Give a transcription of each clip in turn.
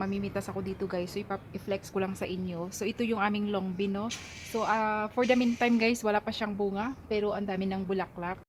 Mamimitas ako dito guys, so i-flex ko lang sa inyo. So ito yung aming long bean, no? So for the meantime guys, wala pa siyang bunga, pero ang dami ng bulaklak.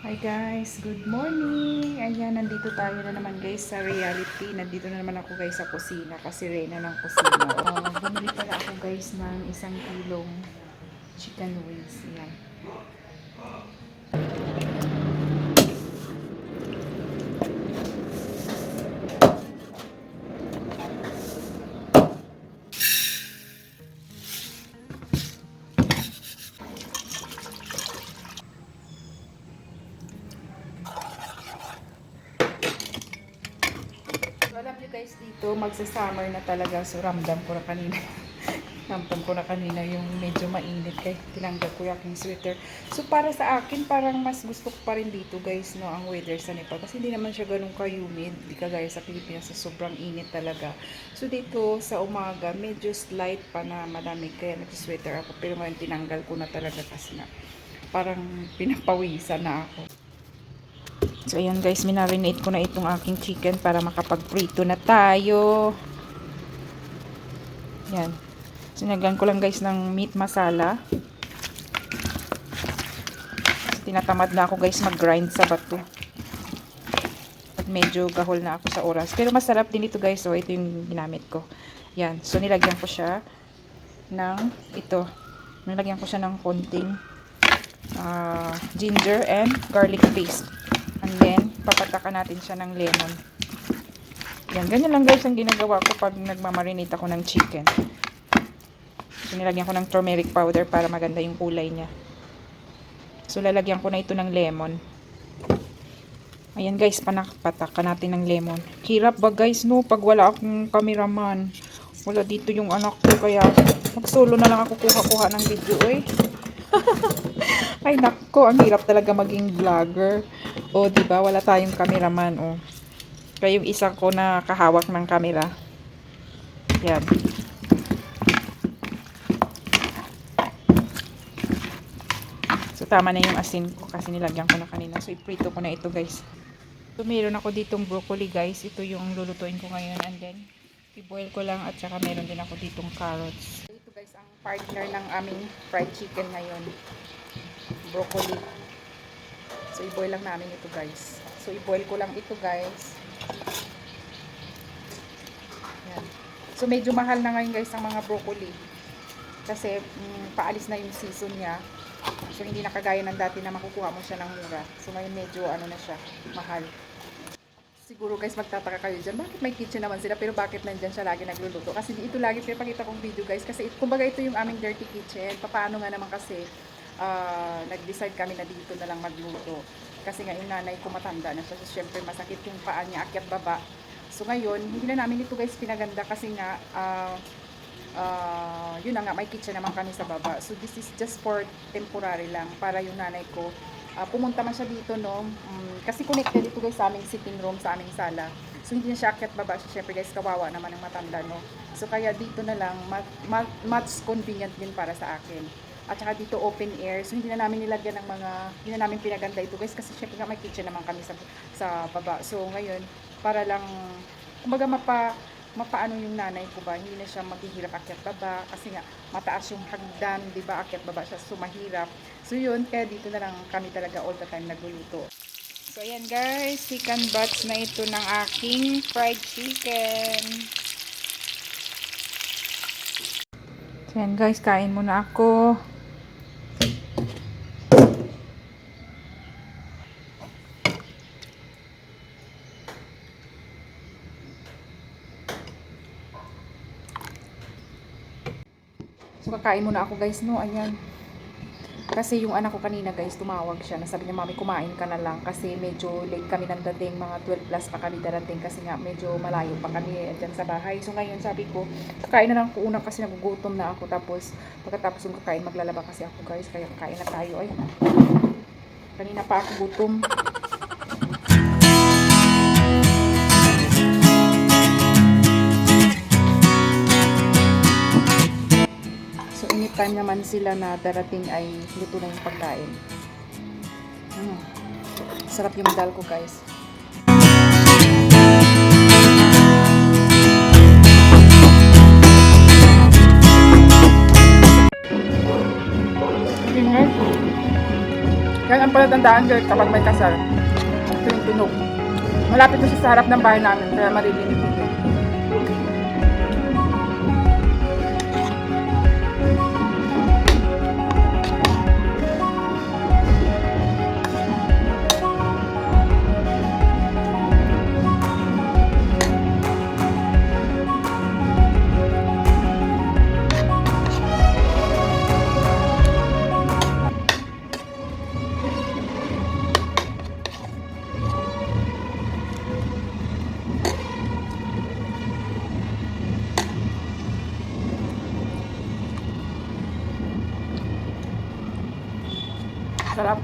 Hi guys, good morning! Ayan, nandito tayo na naman guys sa reality. Nandito na naman ako guys sa kusina kasi reyna ng kusina. Bumili pala ako guys ng 1 kilong chicken wings. Ayan. So, alam nyo guys, dito magsa-summer na talaga. So, ramdam ko na kanina. Ramdam ko na kanina yung medyo mainit kaya tinanggal ko yung aking sweater. So, para sa akin, parang mas gusto ko pa rin dito guys, no, ang weather sa Nepal. Kasi hindi naman siya ganun ka-humid. Hindi kagaya sa Pilipinas sa sobrang init talaga. So, dito sa umaga, medyo slight pa na madami kaya nag-sweater ako. Pero ngayon tinanggal ko na talaga kasi na parang pinapawisan na ako. So, ayan guys, minarinate ko na itong aking chicken para makapag-prito na tayo. Yan. Sinagyan ko lang guys ng meat masala. Tinatamad na ako guys mag-grind sa bato. At medyo gahol na ako sa oras. Pero masarap din ito guys. So, ito yung ginamit ko. Yan. So, nilagyan ko siya ng ito. Nilagyan ko siya ng konting ginger and garlic paste. And then, papatakan natin siya ng lemon. Yan, ganyan lang guys ang ginagawa ko pag nagmamarinate ako ng chicken. So, nilagyan ko ng turmeric powder para maganda yung kulay niya. So, lalagyan ko na ito ng lemon. Ayan guys, patakan natin ng lemon. Hirap ba guys, no? Pag wala akong cameraman. Wala dito yung anak ko, kaya mag-solo na lang ako kuha-kuha ng video, eh. Ay nako, ang hirap talaga maging vlogger. O, diba? Wala tayong cameraman, oh. Kaya yung isa ko na kahawak ng camera. Yan. So, tama na yung asin ko kasi nilagyan ko na kanina. So, iprito ko na ito, guys. So, meron ako ditong broccoli, guys. Ito yung lulutuin ko ngayon. And then, i-boil ko lang at saka meron din ako ditong carrots. So, ito, guys, ang partner ng aming fried chicken ngayon. Broccoli. So, i-boil lang namin ito, guys. So, i-boil ko lang ito, guys. Yan. So, medyo mahal na ngayon, guys, ang mga broccoli. Kasi, paalis na yung season niya. So, hindi na kagaya ng dati na makukuha mo siya ng mura. So, ngayon medyo, ano na siya, mahal. Siguro, guys, magtataka kayo dyan. Bakit may kitchen naman sila, pero bakit nandyan siya lagi nagluluto? Kasi ito lagi pinapakita kong video, guys. Kasi, kumbaga, ito yung aming dirty kitchen. Paano nga naman kasi, nag-decide kami na dito na lang magluto. Kasi nga, yung nanay ko matanda na siya. So, syempre, masakit yung paa niya, akyat baba. So, ngayon, hindi na namin ito, guys, pinaganda kasi nga, yun na nga, may kitchen naman kami sa baba. So, this is just for temporary lang. Para yung nanay ko, pumunta man siya dito, no? Kasi connected dito, guys, sa aming sitting room, sa aming sala. So, hindi na siya akyat baba. So, syempre, guys, kawawa naman ang matanda, no? So, kaya dito na lang, much convenient din para sa akin. At saka dito open air. So, hindi na namin nilagyan ng hindi na namin pinaganda ito, guys. Kasi syempre nga may kitchen naman kami sa baba. So, ngayon, para lang, kumbaga mapaano yung nanay ko ba, hindi na siya maghihirap akyat baba. Kasi nga, mataas yung hagdan, di ba, akyat baba siya. So, mahirap. So, yun, kaya dito na lang kami talaga all the time nagluluto. So, ayan guys, chicken butts na ito ng aking fried chicken. So, ayan guys, kain muna ako. So kakain muna ako guys, no, ayan. Kasi yung anak ko kanina guys, tumawag siya. Nasabi niya, mami, kumain ka na lang. Kasi medyo late kami nang dating. Mga 12 plus pa kami darating. Kasi nga, medyo malayo pa kami dyan sa bahay. So ngayon, sabi ko, kakain na lang ko una kasi nagugutom na ako. Tapos, pagkatapos yung kakain, maglalaba kasi ako guys. Kaya kakain na tayo. Ay, kanina pa ako gutom. So, anytime naman sila na darating ay luto na yung pagkain. Sarap yung dal ko guys. Yan ang palatandaan guys kapag may kasal. Ito yung tunog. Malapit na siya sa harap ng bahay namin kaya maririnig dito. Sarap.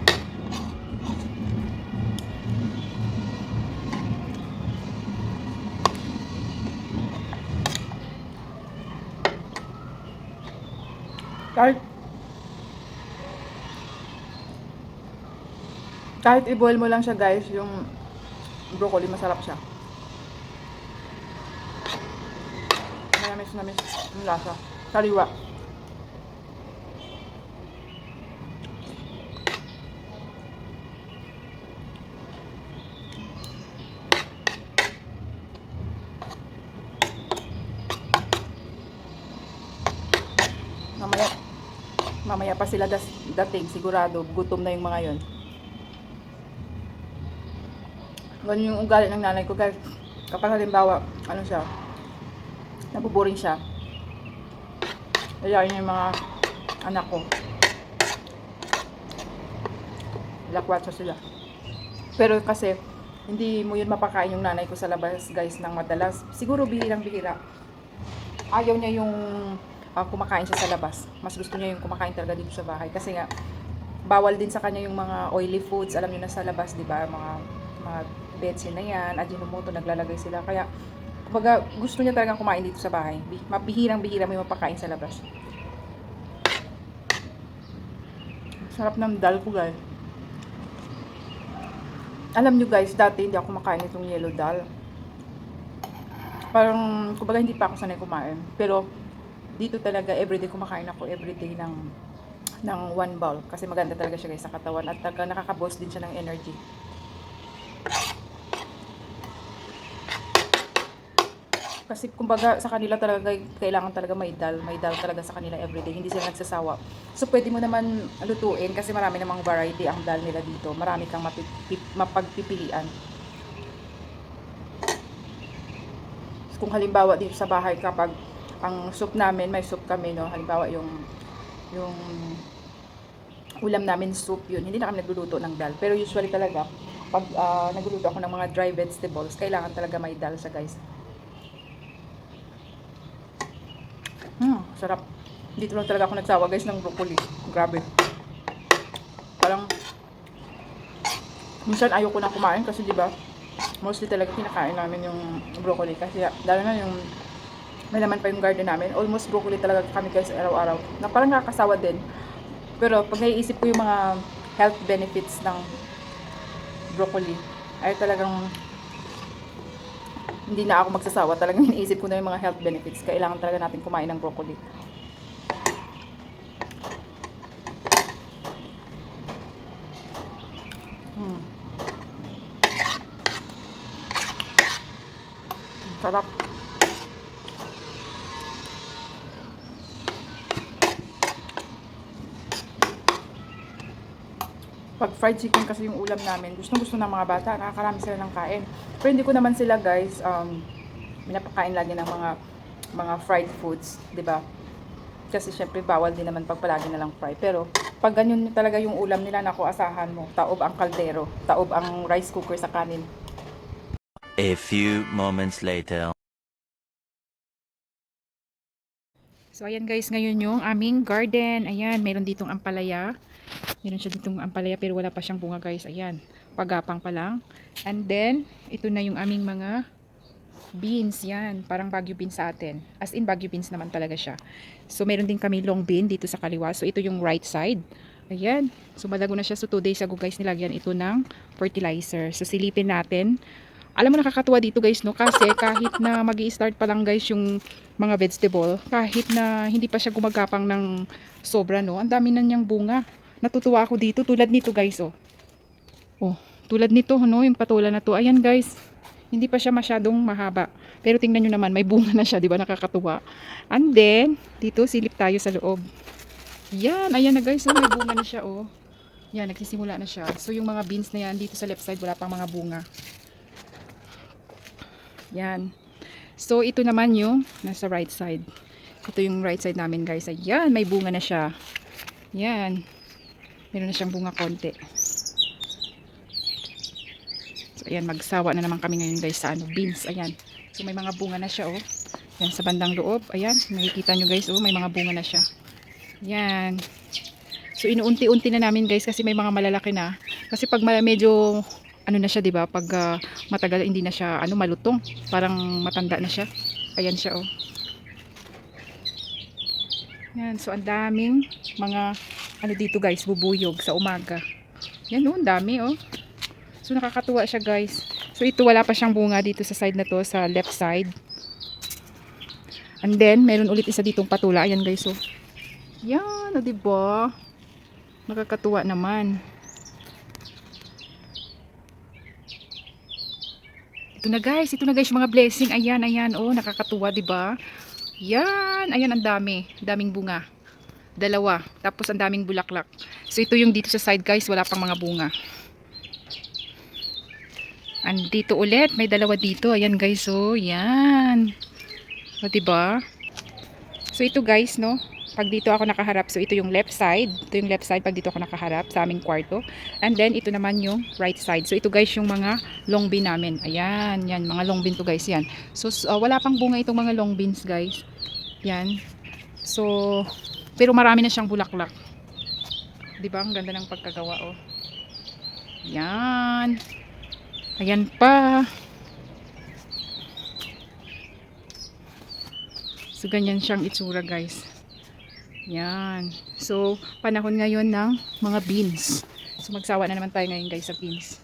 Kahit i-boil mo lang siya guys, yung broccoli masarap siya. Mayamis yung lasa. Sariwa. Mamaya pa sila dating, sigurado gutom na yung mga yon. Ganun yung ugali ng nanay ko guys. Kapag halimbawa, ano siya, nabuboring siya, ayayin niya yung mga anak ko. Lakwatsa sila. Pero kasi, hindi mo yun mapakain yung nanay ko sa labas guys ng madalas. Siguro bihirang-bihira. Ayaw niya yung kumakain siya sa labas. Mas gusto niya yung kumakain talaga dito sa bahay. Kasi nga, bawal din sa kanya yung mga oily foods. Alam niyo na sa labas, di ba? Mga betsin na yan, Ajinomoto, naglalagay sila. Kaya, kumbaga, gusto niya talaga kumain dito sa bahay. Mabihirang-bihira may mapakain sa labas. Sarap ng dal ko guys. Alam nyo guys, dati hindi ako kumakain itong yellow dal. Parang, kumbaga hindi pa ako sanay kumain. Pero, dito talaga, everyday kumakain ako, everyday ng one bowl. Kasi maganda talaga siya guys sa katawan. At talaga nakaka-boost din siya ng energy. Kasi kumbaga sa kanila talaga, kailangan talaga may dal. May dal talaga sa kanila everyday. Hindi sila nagsasawa. So, pwede mo naman lutuin kasi marami namang variety ang dal nila dito. Marami kang mapagpipilian. Kung halimbawa dito sa bahay kapag ang soup namin, may soup kami, no? Halimbawa yung ulam namin soup yun. Hindi na kami nagluluto ng dal. Pero usually talaga, pag nagluluto ako ng mga dry vegetables, kailangan talaga may dal sa guys. Sarap. Dito lang talaga ako nagsawa guys ng broccoli. Grabe. Parang, minsan ayoko na kumain kasi diba, mostly talaga kinakain namin yung broccoli. Kasi lalo na yung may laman pa yung garden namin. Almost broccoli talaga kami guys araw-araw. Na parang nakakasawa din. Pero pag naiisip ko yung mga health benefits ng broccoli, ay talagang hindi na ako magsasawa. Talagang iniisip ko na yung mga health benefits. Kailangan talaga natin kumain ng broccoli. Sarap. Pag fried chicken kasi yung ulam namin, gusto ng mga bata, nakakarami sila ng kain. Pero hindi ko naman sila guys, pinapakain lagi ng mga fried foods, 'di ba? Kasi syempre bawal din naman pag palagi na lang fry. Pero pag ganyan talaga yung ulam nila, naku, asahan mo. Taob ang kaldero, taob ang rice cooker sa kanin. A few moments later. So ayan guys, ngayon yung aming garden. Ayan, meron ditong ampalaya. Meron siya ditong ampalaya pero wala pa siyang bunga guys. Ayan, pagapang pa lang. And then, ito na yung aming mga beans. Yan, parang Baguio beans sa atin. As in Baguio beans naman talaga siya. So meron din kami long bean dito sa kaliwa. So ito yung right side. Ayan, so malago na siya. So 2 days ago guys, nilagyan ito ng fertilizer. So silipin natin. Alam mo, nakakatuwa dito guys, no? Kasi kahit na magi-start pa lang guys yung mga vegetable, kahit na hindi pa siya gumagapang ng sobra, no? Ang dami na niyang bunga. Natutuwa ako dito, tulad nito guys, oh. Oh, tulad nito, no? Yung patola na to. Ayan guys, hindi pa siya masyadong mahaba. Pero tingnan nyo naman, may bunga na siya, di ba? Nakakatuwa. And then, dito silip tayo sa loob. Yan, ayan na guys, oh, may bunga na siya, oh. Yan, nagsisimula na siya. So yung mga beans na yan, dito sa left side, wala pang mga bunga. Yan. So, ito naman yung nasa right side. Ito yung right side namin guys. Ayan, may bunga na siya. Yan. Meron na siyang bunga konti. So, ayan, magsawa na naman kami ngayon guys sa beans. Ayan. So, may mga bunga na siya, oh. Yan, sa bandang loob. Ayan, nakikita nyo guys, oh, may mga bunga na siya. Yan. So, inuunti-unti na namin guys kasi may mga malalaki na. Kasi pag medyo ano na siya, 'di ba? Pag matagal hindi na siya malutong, parang matanda na siya. Ayan siya, oh. Yan, so ang daming mga dito guys, bubuyog sa umaga. Yan, oh, ang dami, oh. So nakakatuwa siya guys. So ito wala pa siyang bunga dito sa side na to, sa left side. And then meron ulit isa ditong patula. Ayan guys, oh. Yan, oh, 'di ba? Nakakatuwa naman. Ito na guys yung mga blessing. Ayan, ayan, oh, nakakatuwa, 'di ba? Yan, ayan, ang dami, daming bunga. Dalawa, tapos ang daming bulaklak. So ito yung dito sa side guys, wala pang mga bunga. And dito ulit, may dalawa dito. Ayan guys, oh, yan. O, 'di ba? So ito guys, no, pag dito ako nakaharap, so ito yung left side. Ito yung left side pag dito ako nakaharap sa aming kwarto. And then ito naman yung right side. So ito guys yung mga long bean namin. Ayan, yan, mga long bean to guys, yan. So wala pang bunga itong mga long beans guys. Yan. So pero marami na siyang bulaklak. 'Di ba? Ang ganda ng pagkagawa, oh. Yan. Ayan pa. So ganyan siyang itsura guys. Yan. So, panahon ngayon ng mga beans. So, magsawa na naman tayo ngayon guys sa beans.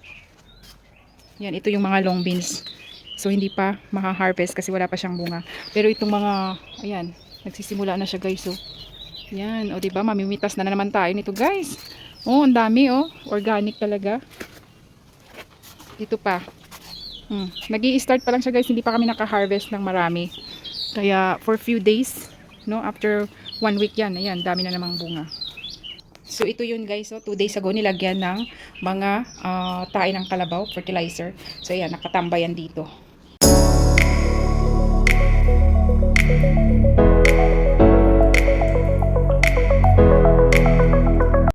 Yan, ito yung mga long beans. So, hindi pa maha-harvest kasi wala pa siyang bunga. Pero itong mga, ayan, nagsisimula na siya guys. So, yan. O, diba? Mamimitas na naman tayo nito guys. Oh, ang dami, oh. Organic talaga. Dito pa. Nag-i-start pa lang siya guys. Hindi pa kami naka-harvest ng marami. Kaya, for few days, no, after 1 week yan, ayan, dami na namang bunga. So ito yun guys, so 2 days ago nilagyan ng mga tae ng kalabaw, fertilizer. So ayan, nakatambayan dito.